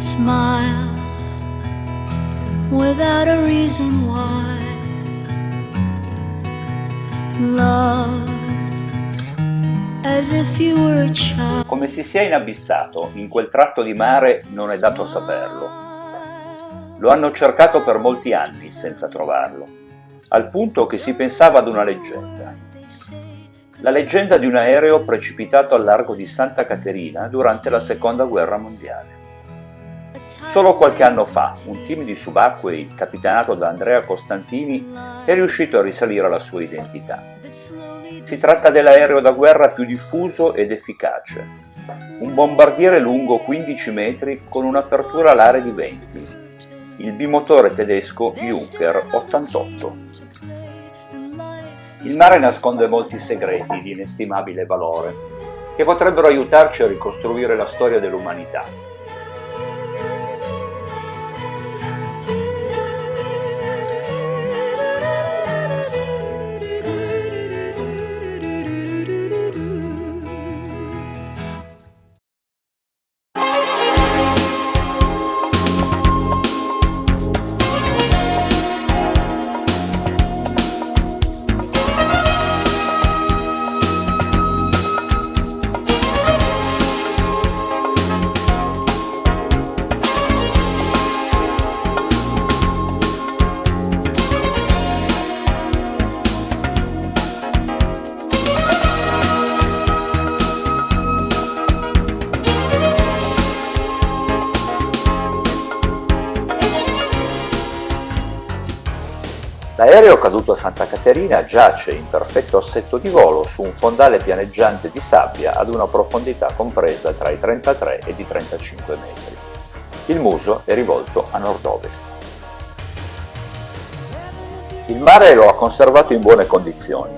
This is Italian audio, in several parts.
Smile without a reason why. Love as if you were a child. Come si sia inabissato in quel tratto di mare non è dato saperlo. Lo hanno cercato per molti anni senza trovarlo, al punto che si pensava ad una leggenda. La leggenda di un aereo precipitato al largo di Santa Caterina durante la Seconda Guerra Mondiale. Solo qualche anno fa un team di subacquei capitanato da Andrea Costantini è riuscito a risalire alla sua identità. Si tratta dell'aereo da guerra più diffuso ed efficace, un bombardiere lungo 15 metri con un'apertura alare di 20, il bimotore tedesco Junker 88. Il mare nasconde molti segreti di inestimabile valore che potrebbero aiutarci a ricostruire la storia dell'umanità. L'aereo caduto a Santa Caterina giace in perfetto assetto di volo su un fondale pianeggiante di sabbia ad una profondità compresa tra i 33 ed i 35 metri. Il muso è rivolto a nord-ovest. Il mare lo ha conservato in buone condizioni.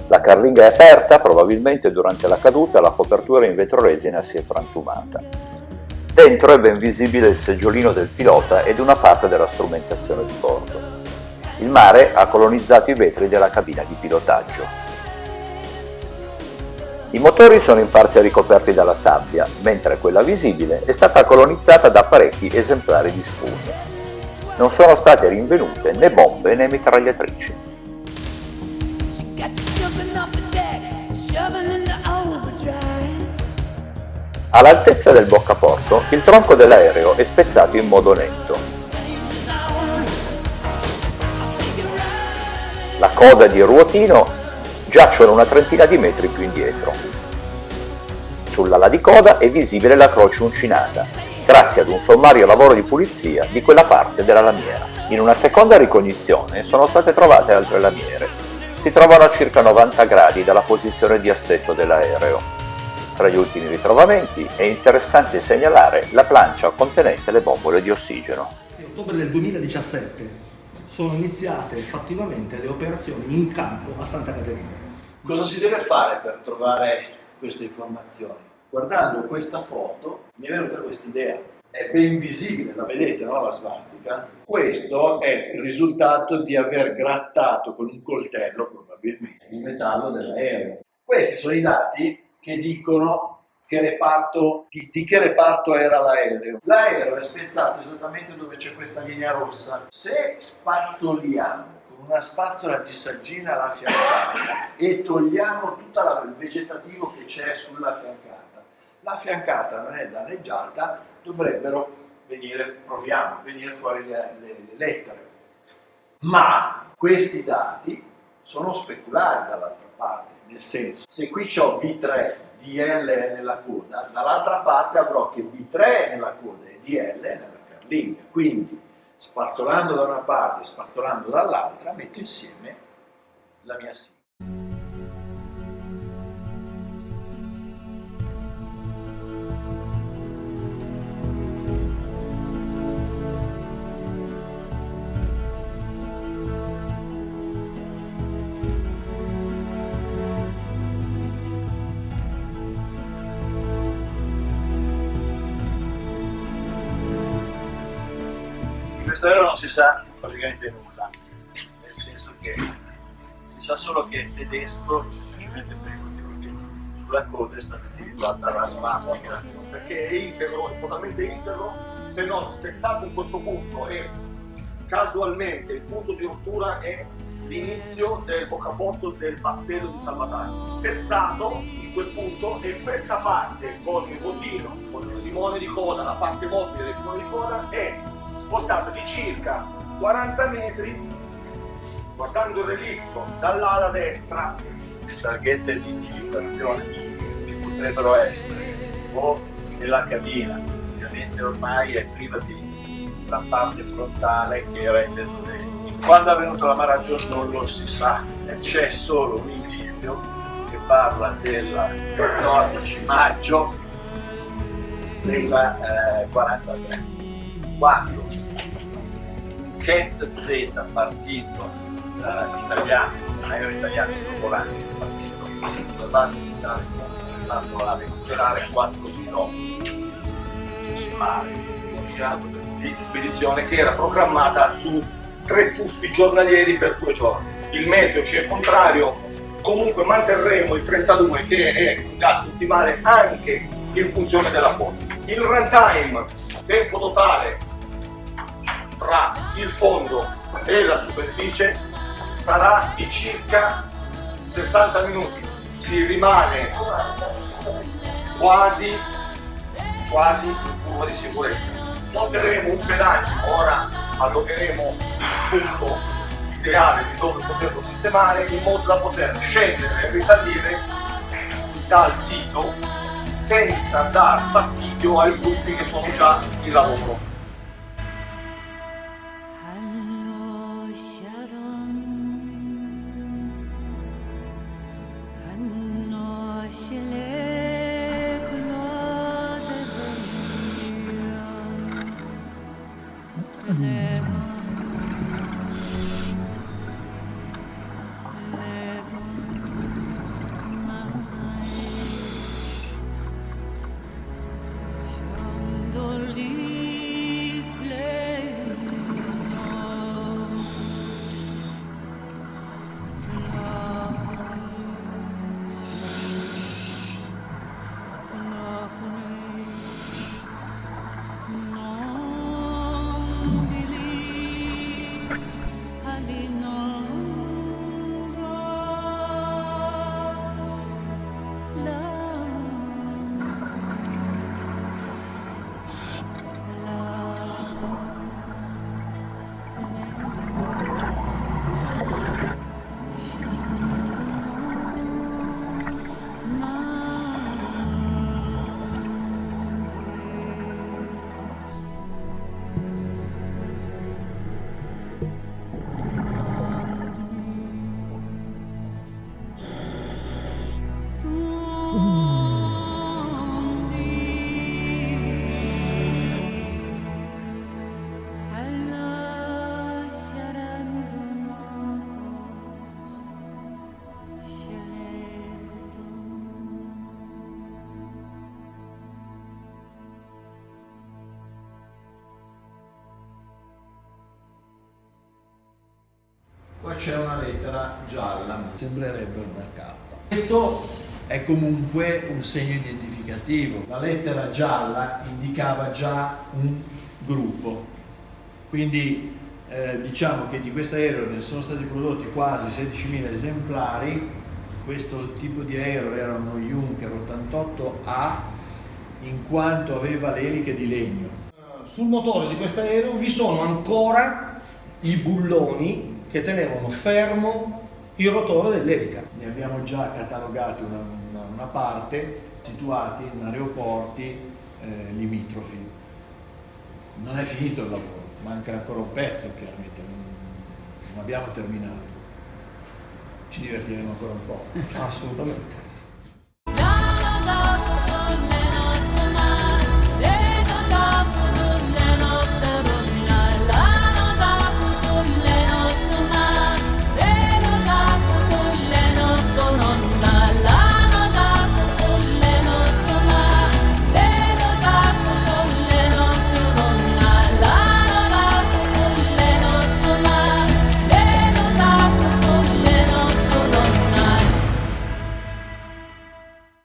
La carlinga è aperta, probabilmente durante la caduta la copertura in vetroresina si è frantumata. Dentro è ben visibile il seggiolino del pilota ed una parte della strumentazione di bordo. Il mare ha colonizzato i vetri della cabina di pilotaggio. I motori sono in parte ricoperti dalla sabbia, mentre quella visibile è stata colonizzata da parecchi esemplari di spugne. Non sono state rinvenute né bombe né mitragliatrici. All'altezza del boccaporto, il tronco dell'aereo è spezzato in modo netto. La coda ed il ruotino giacciono una trentina di metri più indietro. Sull'ala di coda è visibile la croce uncinata, grazie ad un sommario lavoro di pulizia di quella parte della lamiera. In una seconda ricognizione sono state trovate altre lamiere. Si trovano a circa 90 gradi dalla posizione di assetto dell'aereo. Tra gli ultimi ritrovamenti è interessante segnalare la plancia contenente le bombole di ossigeno. In ottobre del 2017 sono iniziate fattivamente le operazioni in campo a Santa Caterina. Cosa si deve fare per trovare queste informazioni? Guardando questa foto mi è venuta questa idea. È ben visibile, la vedete, no? La svastica. Questo è il risultato di aver grattato con un coltello, probabilmente, il metallo dell'aereo. Questi sono i dati che dicono che reparto, di che reparto era l'aereo. L'aereo è spezzato esattamente dove c'è questa linea rossa. Se spazzoliamo con una spazzola di saggina la fiancata e togliamo tutto il vegetativo che c'è sulla fiancata, la fiancata non è danneggiata, dovrebbero venire fuori le lettere. Ma questi dati sono speculari dall'altra parte, nel senso, se qui c'ho B3, DL nella coda, dall'altra parte avrò che B3 nella coda e DL nella carlinga. Quindi, spazzolando da una parte e spazzolando dall'altra, metto insieme la mia sigla. Questo aereo non si sa praticamente nulla, nel senso che si sa solo che è tedesco, semplicemente per il motivo che sulla coda è stata individuata la svastica, perché è integro, è totalmente integro se non spezzato in questo punto, e casualmente il punto di rottura è l'inizio del boccaporto del battello di salvataggio. Spezzato in quel punto, e questa parte con il bottino, con il limone di coda, la parte mobile del limone di coda, è spostata di circa 40 metri, guardando il relitto dall'ala destra. Targhette di individuazione potrebbero essere o nella cabina, ovviamente ormai è priva di la parte frontale che rende il disegno. Quando è avvenuto l'amaraggio non lo si sa, c'è solo un indizio che parla del 14 maggio del 43, quando un Cat Z partito italiano, un aereo italiano volante partito sulla base iniziale è andato a recuperare 4 piloti in mare di spedizione che era programmata su 3 tuffi giornalieri per 2 giorni. Il meteo ci è contrario, comunque manterremo il 32 che è il gas ottimale anche in funzione della quota. Il runtime, tempo totale tra il fondo e la superficie, sarà di circa 60 minuti. Si rimane quasi in curva di sicurezza. Monteremo un pedaggio, ora allogheremo il punto ideale di dove poterlo sistemare, in modo da poter scendere e risalire dal sito senza dar fastidio ai gruppi che sono già in lavoro. Qua c'è una lettera gialla, sembrerebbe una K. Questo è comunque un segno identificativo. La lettera gialla indicava già un gruppo, quindi diciamo che di questo aereo ne sono stati prodotti quasi 16.000 esemplari. Questo tipo di aereo era uno Junker 88A in quanto aveva le eliche di legno. Sul motore di questo aereo vi sono ancora i bulloni che tenevano fermo il rotore dell'elica. Ne abbiamo già catalogati una parte, situati in aeroporti limitrofi. Non è finito il lavoro, manca ancora un pezzo chiaramente, non abbiamo terminato. Ci divertiremo ancora un po'. Assolutamente.